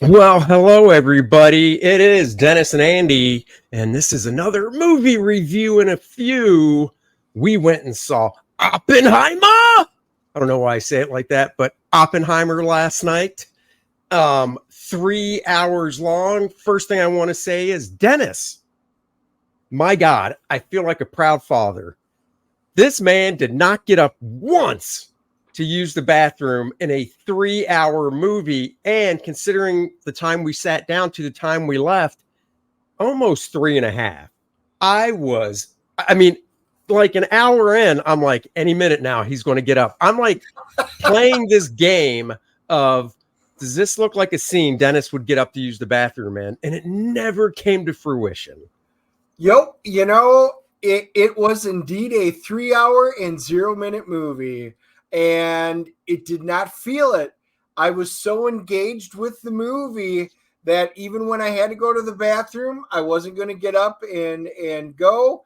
Well, hello everybody. It is Dennis and Andy, and this is another movie review in a few. We went and saw Oppenheimer. I don't know why I say it like that, but Oppenheimer last night. 3 hours long. First thing I want to say is Dennis. My God, I feel like a proud father. This man did not get up once to use the bathroom in a 3 hour movie. And considering the time we sat down to the time we left, almost three and a half. I mean, like an hour in, I'm like, any minute now, he's going to get up. I'm like playing this game of, does this look like a scene Dennis would get up to use the bathroom in? And it never came to fruition. Yep, it was indeed a 3 hour and 0 minute movie, and it did not feel it. I was so engaged with the movie that even when I had to go to the bathroom, I wasn't going to get up and go.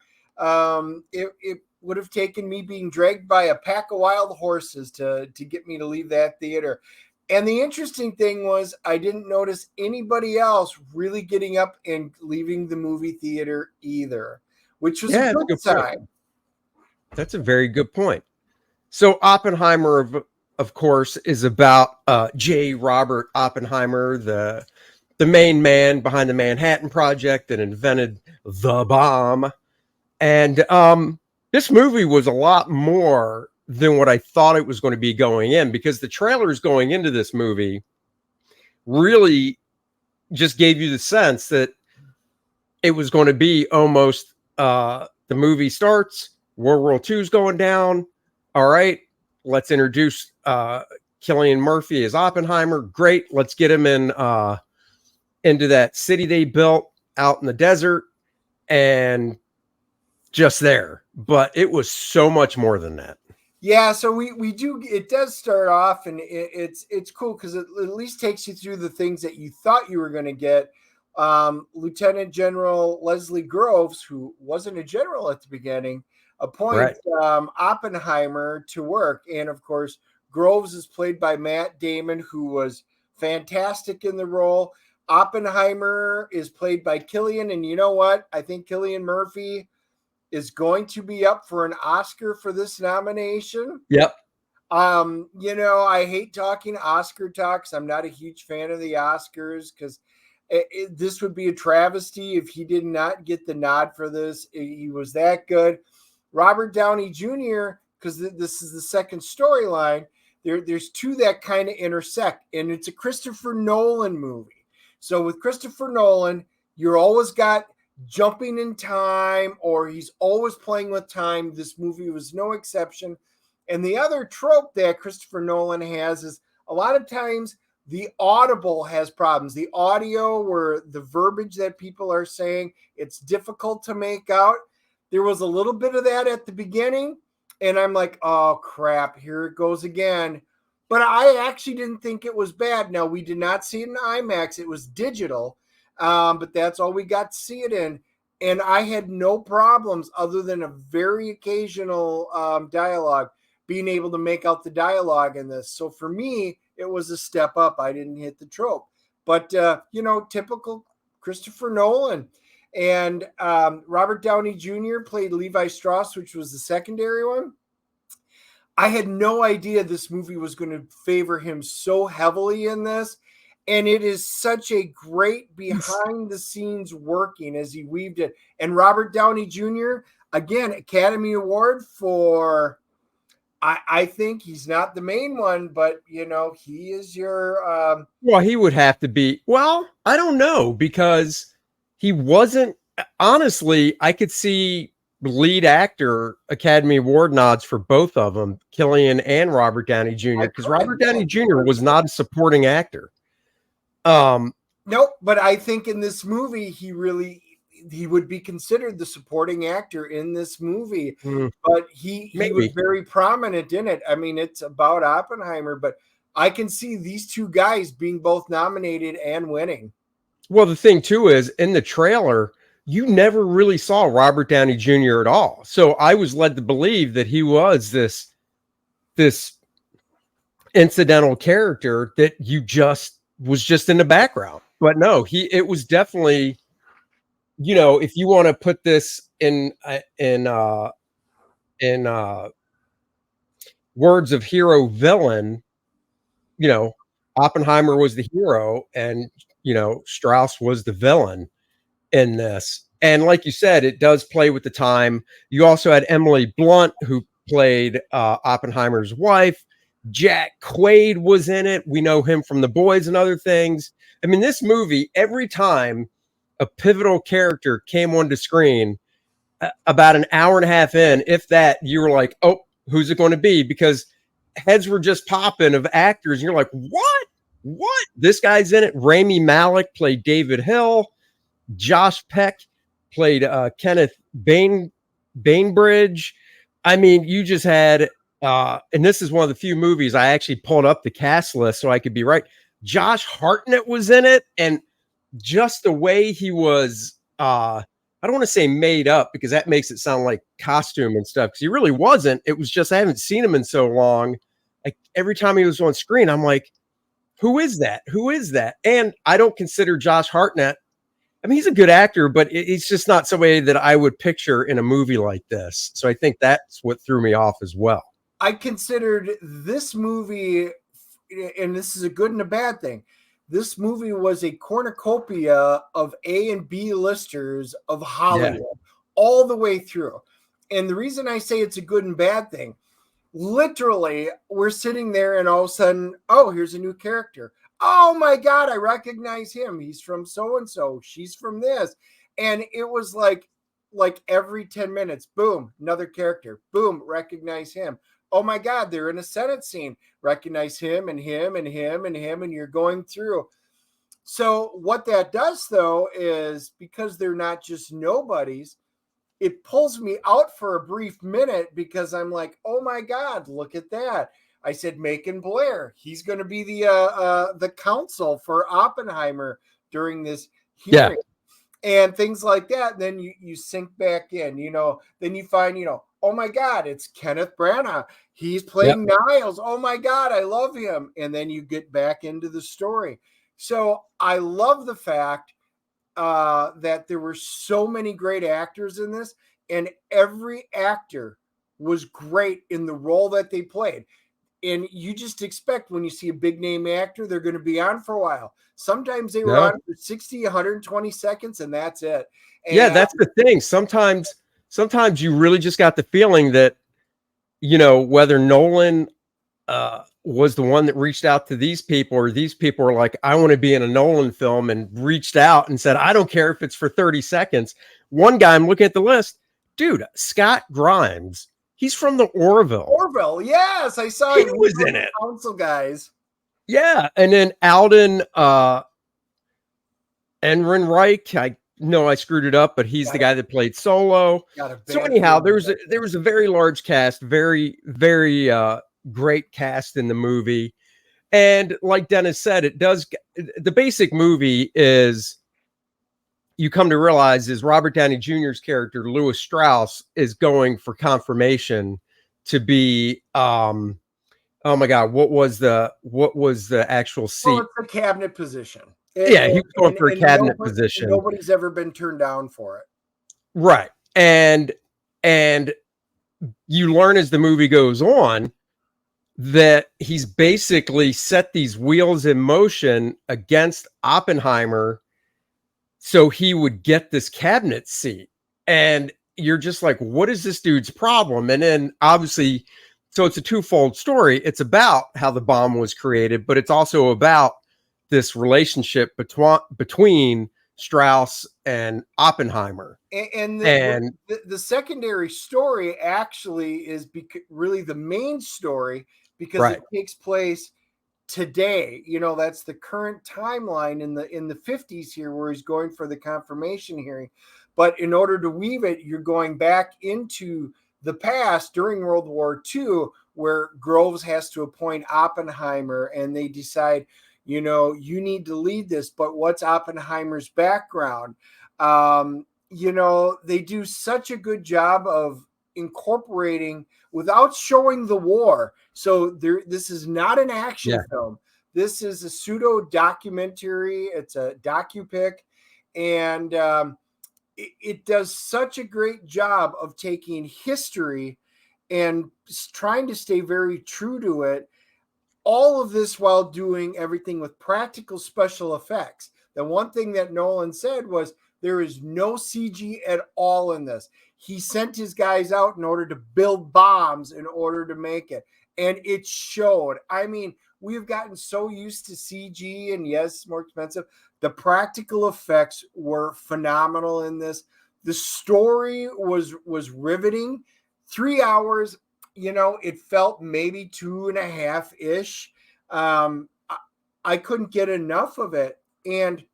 It would have taken me being dragged by a pack of wild horses to get me to leave that theater. And the interesting thing was, I didn't notice anybody else really getting up and leaving the movie theater either, which was a good sign. That's a very good point. So Oppenheimer, of course, is about J. Robert Oppenheimer, the main man behind the Manhattan Project that invented the bomb. And this movie was a lot more than what I thought it was going to be going in, because the trailers going into this movie really just gave you the sense that it was going to be almost the movie starts, World War II is going down. All right, let's introduce Cillian Murphy as Oppenheimer. Great, let's get him in into that city they built out in the desert, and just there. But it was so much more than that. Yeah, so we do. It does start off, and it's cool because it at least takes you through the things that you thought you were going to get. Lieutenant General Leslie Groves, who wasn't a general at the beginning, appoints Oppenheimer to work, and of course, Groves is played by Matt Damon, who was fantastic in the role. Oppenheimer is played by Cillian, and you know what? I think Cillian Murphy is going to be up for an Oscar for this nomination. Yep. I hate talking Oscar talks. I'm not a huge fan of the Oscars because this would be a travesty if he did not get the nod for this. He was that good. Robert Downey Jr., because this is the second storyline, there's two that kind of intersect, and it's a Christopher Nolan movie. So with Christopher Nolan, you're always got jumping in time, or he's always playing with time. This movie was no exception. And the other trope that Christopher Nolan has is a lot of times the audible has problems. The audio, where the verbiage that people are saying, it's difficult to make out. There was a little bit of that at the beginning, and I'm like, oh crap, here it goes again. But I actually didn't think it was bad. Now, we did not see it in IMAX. It was digital. But that's all we got to see it in. And I had no problems other than a very occasional dialogue, being able to make out the dialogue in this. So for me, it was a step up. I didn't hit the trope. But, typical Christopher Nolan. And Robert Downey Jr. played Levi Strauss, which was the secondary one. I had no idea this movie was going to favor him so heavily in this. And it is such a great behind the scenes working as he weaved it. And Robert Downey Jr., again, Academy Award for, I think he's not the main one, but, he is your. Well, he would have to be. Well, I don't know, because he wasn't. Honestly, I could see lead actor Academy Award nods for both of them, Cillian and Robert Downey Jr., because Robert Downey Jr. was not a supporting actor. Nope, but I think in this movie he would be considered the supporting actor in this movie. But he was very prominent in it. I mean, it's about Oppenheimer, but I can see these two guys being both nominated and winning. Well, the thing too is, in the trailer, you never really saw Robert Downey Jr. at all. So I was led to believe that he was this incidental character that you just was just in the background. But no, it was definitely, if you want to put this in words of hero villain, Oppenheimer was the hero, and Strauss was the villain in this. And like you said, it does play with the time. You also had Emily Blunt, who played Oppenheimer's wife. Jack Quaid was in it. We know him from The Boys and other things. I mean, this movie, every time a pivotal character came onto screen, about an hour and a half in, if that, you were like, oh, who's it going to be? Because heads were just popping of actors. And you're like, what? What? This guy's in it. Rami Malek played David Hill. Josh Peck played Kenneth Bainbridge. I mean, you just had, and this is one of the few movies I actually pulled up the cast list so I could be right. Josh Hartnett was in it, and just the way he was, I don't want to say made up because that makes it sound like costume and stuff, because he really wasn't. It was just I haven't seen him in so long. Like every time he was on screen, I'm like, who is that? Who is that? And I don't consider Josh Hartnett, I mean, he's a good actor, but he's just not somebody that I would picture in a movie like this. So I think that's what threw me off as well. I considered this movie, and this is a good and a bad thing, this movie was a cornucopia of A and B listers of Hollywood all the way through. And the reason I say it's a good and bad thing, literally, we're sitting there and all of a sudden, oh, here's a new character. Oh my God, I recognize him. He's from so-and-so. She's from this. And it was like every 10 minutes, boom, another character. Boom, recognize him. Oh my God, they're in a Senate scene. Recognize him and him and him and him, and you're going through. So what that does, though, is because they're not just nobodies, it pulls me out for a brief minute because I'm like, oh my God, look at that. I said, Macon Blair. He's going to be the counsel for Oppenheimer during this hearing, and things like that. Then you sink back in, then you find, oh my God, it's Kenneth Branagh. He's playing Niles. Oh my God, I love him. And then you get back into the story. So I love the fact that there were so many great actors in this, and every actor was great in the role that they played. And you just expect when you see a big name actor, they're going to be on for a while. Sometimes they were on for 60, 120 seconds, and that's it. And that's the thing. Sometimes you really just got the feeling that, whether Nolan was the one that reached out to these people, or these people are like, I want to be in a Nolan film, and reached out and said, I don't care if it's for 30 seconds. One guy, I'm looking at the list, dude, Scott Grimes. He's from the Orville. Orville, yes, I saw he was in it. Council guys. Yeah, and then Alden Ehrenreich. I know I screwed it up, but he's the guy that played Solo. So anyhow, there was a very large cast, very, very great cast in the movie. And like Dennis said, the basic movie is, you come to realize, is Robert Downey Jr.'s character, Louis Strauss, is going for confirmation to be, oh my God, what was the actual seat? Well, it's a cabinet position. He was going for a cabinet position. Nobody's ever been turned down for it. Right. And you learn as the movie goes on that he's basically set these wheels in motion against Oppenheimer so he would get this cabinet seat. And you're just like, what is this dude's problem? And then obviously, so it's a twofold story. It's about how the bomb was created, but it's also about this relationship between Strauss and Oppenheimer. And the secondary story actually is really the main story, because it takes place today. That's the current timeline in the 50s here, where he's going for the confirmation hearing. But in order to weave it, you're going back into the past during World War II, where Groves has to appoint Oppenheimer, and they decide, you need to lead this, but what's Oppenheimer's background? They do such a good job of incorporating without showing the war. So this is not an action film, This is a pseudo documentary. It's a docupic, and it does such a great job of taking history and trying to stay very true to it. All of this while doing everything with practical special effects. The one thing that Nolan said was there is no CG at all in this. He sent his guys out in order to build bombs in order to make it. And it showed. I mean, we've gotten so used to CG, and yes, it's more expensive. The practical effects were phenomenal in this. The story was riveting. 3 hours, it felt maybe 2.5 ish. I couldn't get enough of it. And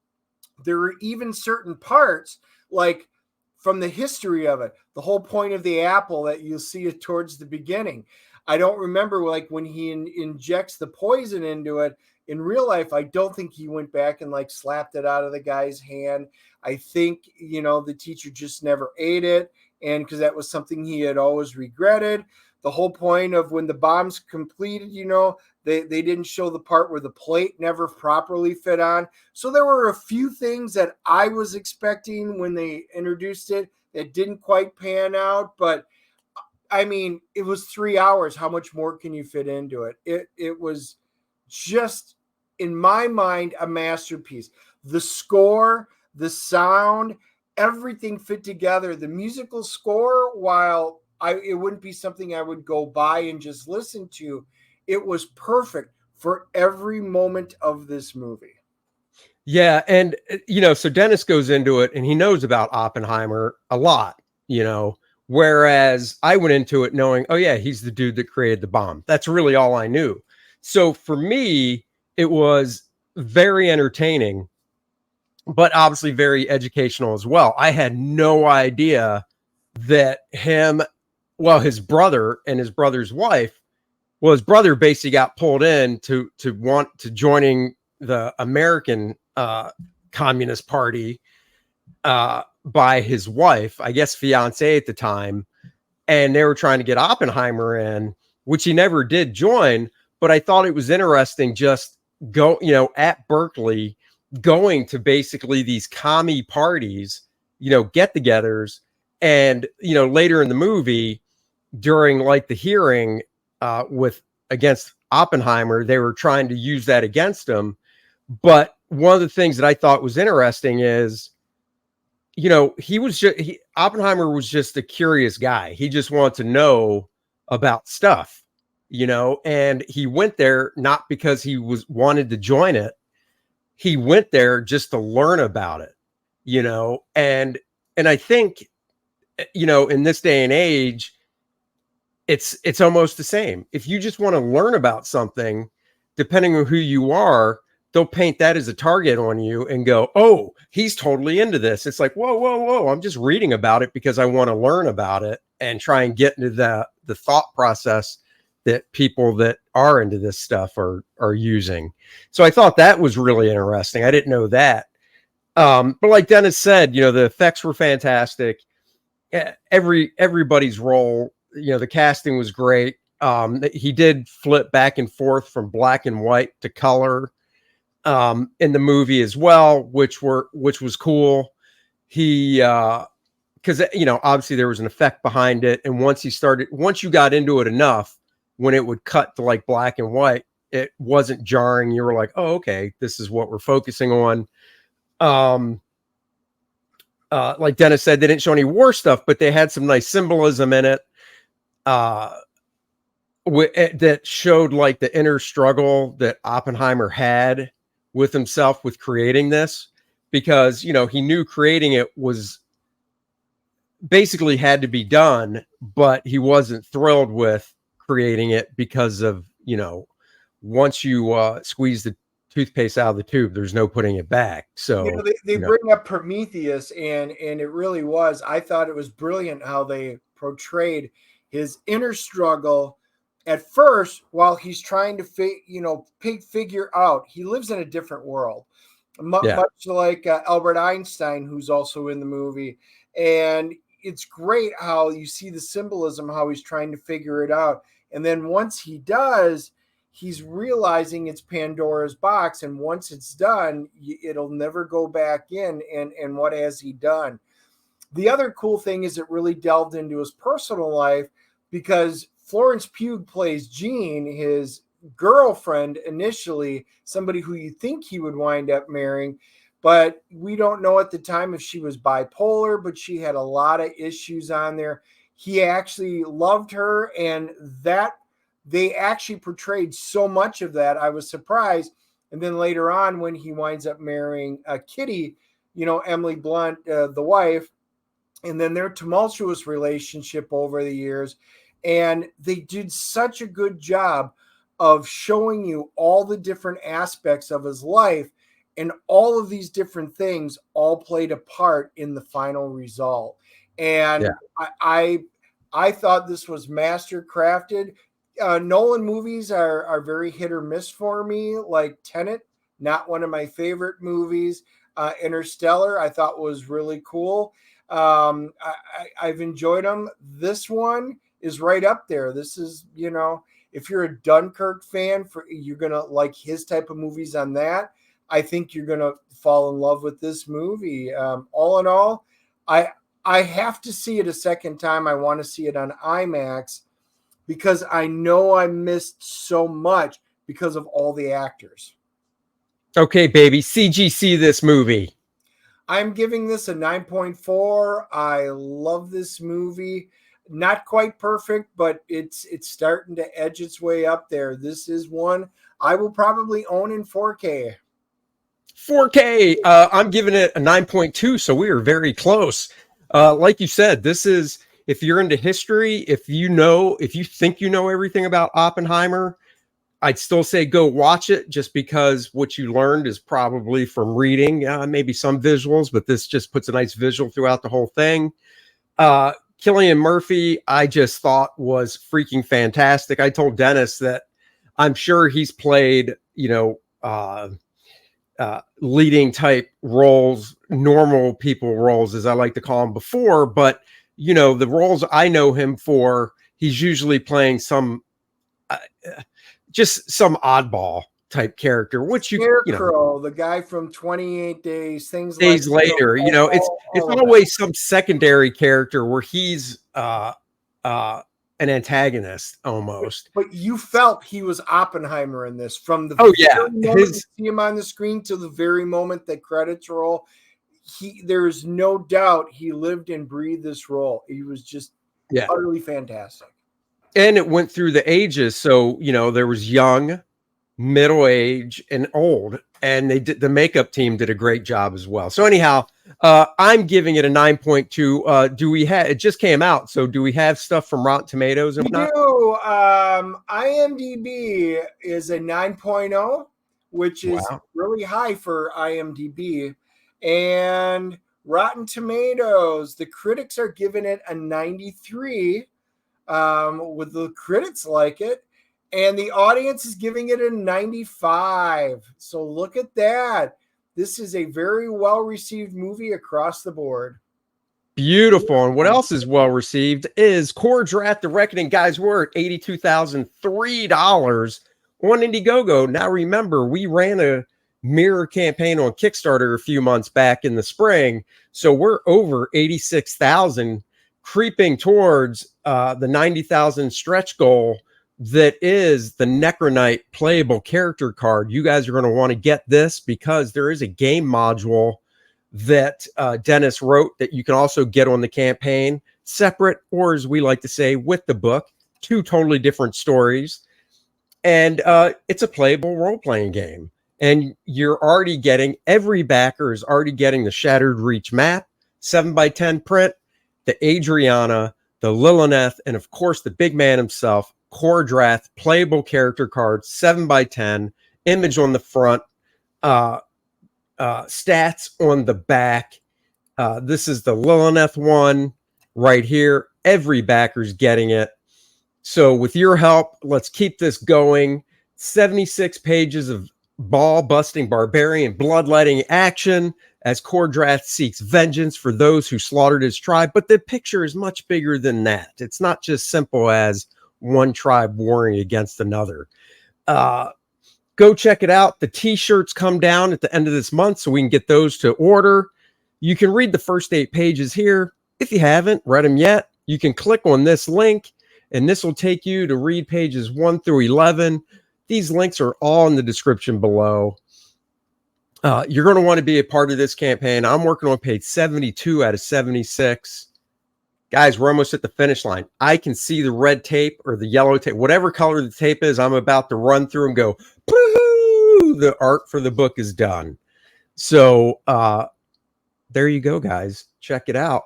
there were even certain parts, like from the history of it, the whole point of the apple that you'll see it towards the beginning. I don't remember, like, when he injects the poison into it in real life. I don't think he went back and like slapped it out of the guy's hand. I think, the teacher just never ate it. And because that was something he had always regretted. The whole point of when the bomb's completed, they didn't show the part where the plate never properly fit on. So there were a few things that I was expecting when they introduced it that didn't quite pan out. But I mean, it was 3 hours. How much more can you fit into it? It was just, in my mind, a masterpiece. The score, the sound, everything fit together. The musical score, while it wouldn't be something I would go by and just listen to, it was perfect for every moment of this movie. Yeah. And, so Dennis goes into it and he knows about Oppenheimer a lot, whereas I went into it knowing, oh, yeah, he's the dude that created the bomb. That's really all I knew. So for me, it was very entertaining, but obviously very educational as well. I had no idea that his brother and his brother's wife, his brother basically got pulled in to joining the American Communist Party by his wife, I guess fiance at the time, and they were trying to get Oppenheimer in, which he never did join. But I thought it was interesting just at Berkeley, going to basically these commie parties, get-togethers, and later in the movie, during like the hearing against Oppenheimer, they were trying to use that against him. But one of the things that I thought was interesting is, Oppenheimer was just a curious guy. He just wanted to know about stuff, and he went there not because he wanted to join it. He went there just to learn about it, and I think, in this day and age, it's almost the same. If you just want to learn about something, depending on who you are, they'll paint that as a target on you and go, oh, he's totally into this. It's like, whoa. I'm just reading about it because I want to learn about it and try and get into the thought process that people that are into this stuff are using. So I thought that was really interesting. I didn't know that. But like Dennis said, the effects were fantastic. Everybody's role, the casting was great. He did flip back and forth from black and white to color in the movie as well, which was cool. He because obviously there was an effect behind it, and once you got into it enough, when it would cut to like black and white, it wasn't jarring. You were like, oh, okay, this is what we're focusing on. Like Dennis said, they didn't show any war stuff, but they had some nice symbolism in it that showed like the inner struggle that Oppenheimer had with himself with creating this, because he knew creating it was basically had to be done, but he wasn't thrilled with creating it because of once you squeeze the toothpaste out of the tube, there's no putting it back. So they bring up Prometheus, and it really was, I thought it was brilliant how they portrayed his inner struggle at first, while he's trying to figure out, he lives in a different world, much like Albert Einstein, who's also in the movie. And it's great how you see the symbolism, how he's trying to figure it out. And then once he does, he's realizing it's Pandora's box, and once it's done, it'll never go back in. And what has he done? The other cool thing is it really delved into his personal life, because Florence Pugh plays Jean, his girlfriend initially, somebody who you think he would wind up marrying, but we don't know at the time if she was bipolar, but she had a lot of issues on there. He actually loved her, and that they actually portrayed so much of that. I was surprised. And then later on, when he winds up marrying Kitty, Emily Blunt, the wife, and then their tumultuous relationship over the years. And they did such a good job of showing you all the different aspects of his life, and all of these different things all played a part in the final result. And Yeah. I thought this was master crafted. Nolan movies are very hit or miss for me, like Tenet, not one of my favorite movies. Interstellar, I thought was really cool. I've enjoyed them. This one is right up there. This is, if you're a Dunkirk fan, you're gonna like his type of movies on that. I think you're gonna fall in love with this movie. All in all, I have to see it a second time. I want to see it on IMAX, because I know I missed so much because of all the actors. Okay, baby, CGC this movie. I'm giving this a 9.4. I love this movie. Not quite perfect, but it's starting to edge its way up there. This is one I will probably own in 4K. 4K. I'm giving it a 9.2, so we are very close. Like you said, this is, if you're into history, if you think you know everything about Oppenheimer, I'd still say go watch it, just because what you learned is probably from reading, maybe some visuals, but this just puts a nice visual throughout the whole thing. Cillian Murphy, I just thought was freaking fantastic. I told Dennis that I'm sure he's played, leading type roles, normal people roles, as I like to call them, before. But, the roles I know him for, he's usually playing just some oddball type character, which Scarecrow, the guy from 28 Days, things days like later, it's always some secondary character where he's an antagonist almost. But you felt he was Oppenheimer in this, from the yeah, moment you see him on the screen to the very moment that credits roll. There is no doubt he lived and breathed this role. He was just utterly fantastic. And it went through the ages. So, there was young, middle age, and old. And the makeup team did a great job as well. So anyhow, I'm giving it a 9.2. Do we have, it just came out, so do we have stuff from Rotten Tomatoes? We do. IMDb is a 9.0, which is really high for IMDb. And Rotten Tomatoes, the critics are giving it a 93. With the critics like it, and the audience is giving it a 95. So look at that. This is a very well-received movie across the board. Beautiful. And what else is well-received is Kor-Drath, The Reckoning. Guys, we're at $82,003 on Indiegogo. Now, remember, we ran a mirror campaign on Kickstarter a few months back in the spring. So we're over 86,000, creeping towards the 90,000 stretch goal that is the Necronite playable character card. You guys are going to want to get this, because there is a game module that Dennis wrote that you can also get on the campaign, separate, or as we like to say, with the book. Two totally different stories. And it's a playable role-playing game. And you're already getting, every backer is already getting the Shattered Reach map, 7x10 print, the Adriana, the Lilith, and of course the big man himself, Kor-Drath playable character card, 7x10, image on the front, stats on the back. This is the Lilith one right here. Every backer's getting it. So with your help, let's keep this going. 76 pages of ball-busting barbarian bloodletting action as Kor-Drath seeks vengeance for those who slaughtered his tribe. But the picture is much bigger than that. It's not just simple as one tribe warring against another. Go check it out. The t-shirts come down at the end of this month, so we can get those to order. You can read the first 8 pages here. If you haven't read them yet, you can click on this link, and this will take you to read pages 1 through 11. These links are all in the description below. You're going to want to be a part of this campaign. I'm working on page 72 out of 76. Guys, we're almost at the finish line. I can see the red tape or the yellow tape, whatever color the tape is. I'm about to run through and go, woo-hoo! The art for the book is done. So there you go, guys. Check it out.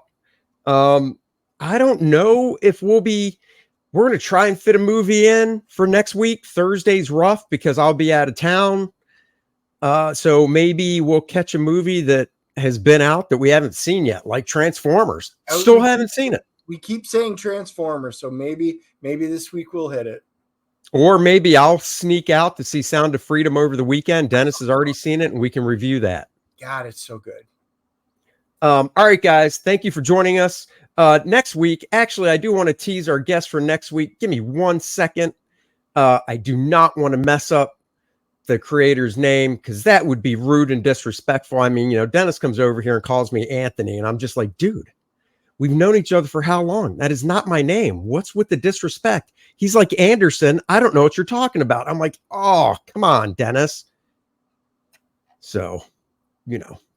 I don't know if we're going to try and fit a movie in for next week. Thursday's rough because I'll be out of town. So maybe we'll catch a movie that has been out that we haven't seen yet, like Transformers. Still haven't seen it. We keep saying Transformers, so maybe this week we'll hit it. Or maybe I'll sneak out to see Sound of Freedom over the weekend. Dennis has already seen it, and we can review that. God, it's so good. All right, guys. Thank you for joining us. Next week, actually, I do want to tease our guest for next week. Give me 1 second. I do not want to mess up the creator's name because that would be rude and disrespectful. I mean, Dennis comes over here and calls me Anthony, and I'm just like, dude, we've known each other for how long? That is not my name. What's with the disrespect? He's like, Anderson, I don't know what you're talking about. I'm like, oh, come on, Dennis. So,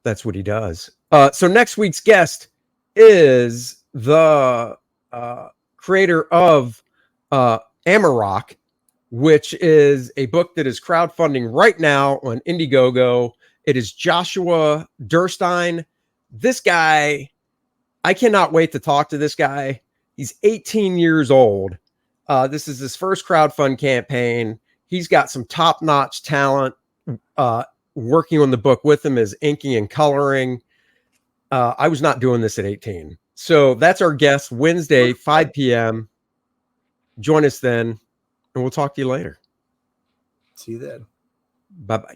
that's what he does. So next week's guest is the creator of Amarok, which is a book that is crowdfunding right now on Indiegogo. It is Joshua Durstein. This guy, I cannot wait to talk to this guy. He's 18 years old. This is his first crowdfund campaign. He's got some top-notch talent working on the book with him as inking and coloring. I was not doing this at 18. So that's our guest, Wednesday, 5 p.m. Join us then. And we'll talk to you later. See you then. Bye-bye.